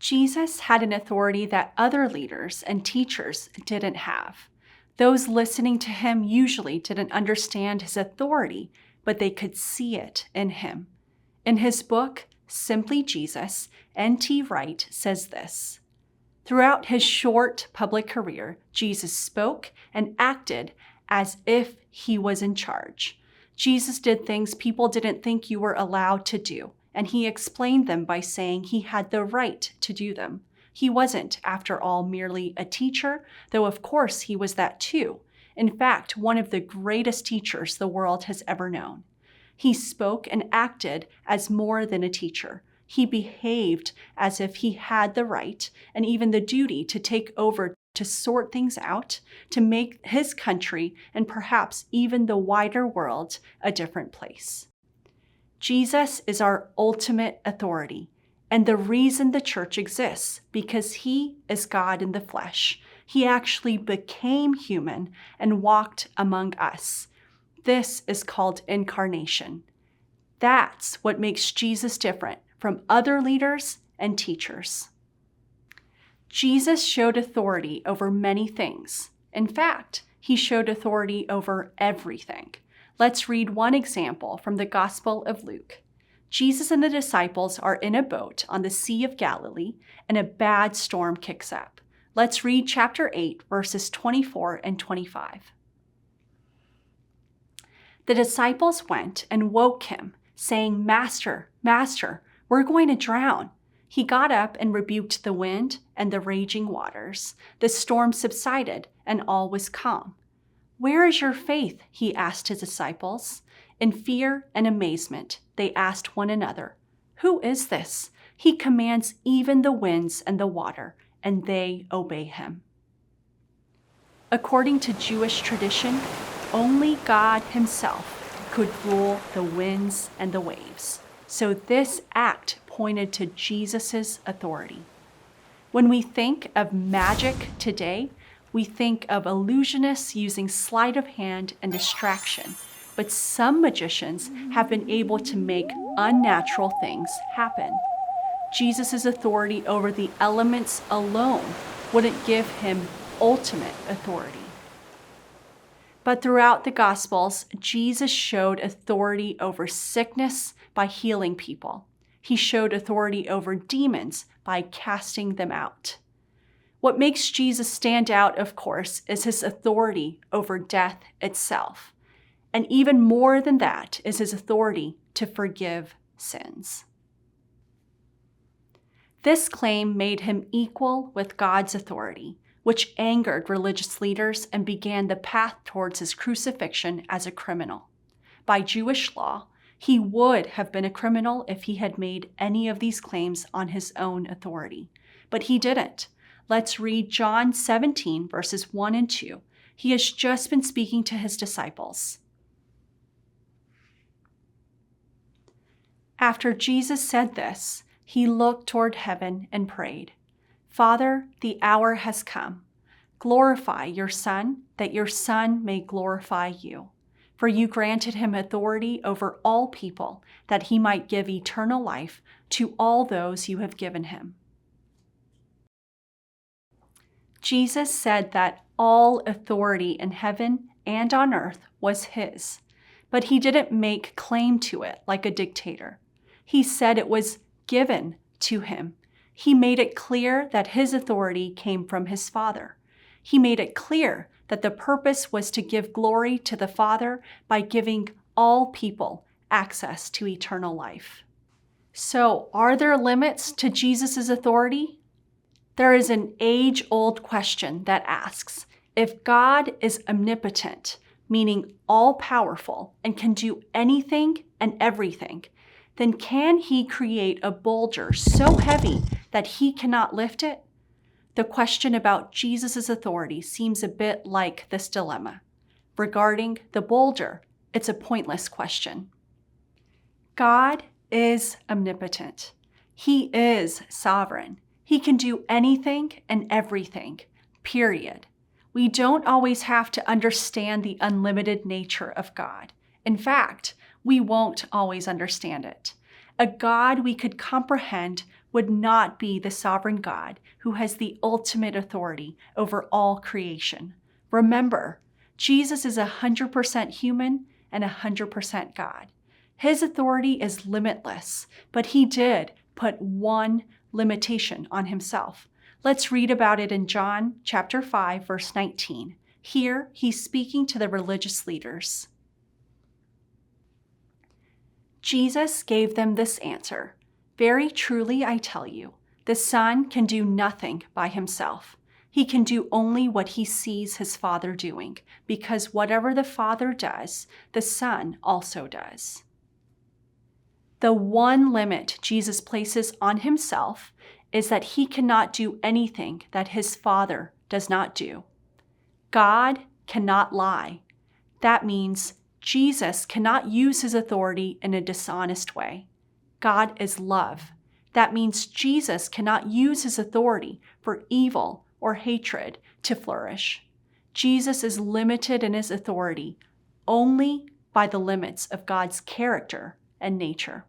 Jesus had an authority that other leaders and teachers didn't have. Those listening to him usually didn't understand his authority, but they could see it in him. In his book, Simply Jesus, N.T. Wright says this: "Throughout his short public career, Jesus spoke and acted as if he was in charge. Jesus did things people didn't think you were allowed to do, and he explained them by saying he had the right to do them. He wasn't, after all, merely a teacher, though of course he was that too. In fact, one of the greatest teachers the world has ever known. He spoke and acted as more than a teacher. He behaved as if he had the right and even the duty to take over, to sort things out, to make his country and perhaps even the wider world a different place. Jesus is our ultimate authority and the reason the church exists, because he is God in the flesh. He actually became human and walked among us. This is called incarnation. That's what makes Jesus different from other leaders and teachers. Jesus showed authority over many things. In fact, he showed authority over everything. Let's read one example from the Gospel of Luke. Jesus and the disciples are in a boat on the Sea of Galilee, and a bad storm kicks up. Let's read chapter 8, verses 24 and 25. The disciples went and woke him, saying, "Master, Master, we're going to drown." He got up and rebuked the wind and the raging waters. The storm subsided and all was calm. "Where is your faith?" he asked his disciples. In fear and amazement, they asked one another, "Who is this? He commands even the winds and the water, and they obey him." According to Jewish tradition, only God himself could rule the winds and the waves. So this act pointed to Jesus' authority. When we think of magic today, we think of illusionists using sleight of hand and distraction, but some magicians have been able to make unnatural things happen. Jesus' authority over the elements alone wouldn't give him ultimate authority. But throughout the Gospels, Jesus showed authority over sickness by healing people. He showed authority over demons by casting them out. What makes Jesus stand out, of course, is his authority over death itself. And even more than that is his authority to forgive sins. This claim made him equal with God's authority, which angered religious leaders and began the path towards his crucifixion as a criminal. By Jewish law, he would have been a criminal if he had made any of these claims on his own authority. But he didn't. Let's read John 17, verses 1 and 2. He has just been speaking to his disciples. After Jesus said this, he looked toward heaven and prayed, "Father, the hour has come. Glorify your Son, that your Son may glorify you. For you granted him authority over all people, that he might give eternal life to all those you have given him." Jesus said that all authority in heaven and on earth was his, but he didn't make claim to it like a dictator. He said it was given to him. He made it clear that his authority came from his Father. He made it clear that the purpose was to give glory to the Father by giving all people access to eternal life. So, are there limits to Jesus' authority? There is an age-old question that asks, if God is omnipotent, meaning all-powerful and can do anything and everything, then can he create a boulder so heavy that he cannot lift it? The question about Jesus' authority seems a bit like this dilemma. Regarding the boulder, it's a pointless question. God is omnipotent. He is sovereign. He can do anything and everything, period. We don't always have to understand the unlimited nature of God. In fact, we won't always understand it. A God we could comprehend would not be the sovereign God who has the ultimate authority over all creation. Remember, Jesus is 100% human and 100% God. His authority is limitless, but he did put one limitation on himself. Let's read about it in John chapter 5, verse 19. Here, he's speaking to the religious leaders. Jesus gave them this answer: "Very truly I tell you, the Son can do nothing by himself. He can do only what he sees his Father doing, because whatever the Father does, the Son also does." The one limit Jesus places on himself is that he cannot do anything that his Father does not do. God cannot lie. That means Jesus cannot use his authority in a dishonest way. God is love. That means Jesus cannot use his authority for evil or hatred to flourish. Jesus is limited in his authority only by the limits of God's character and nature.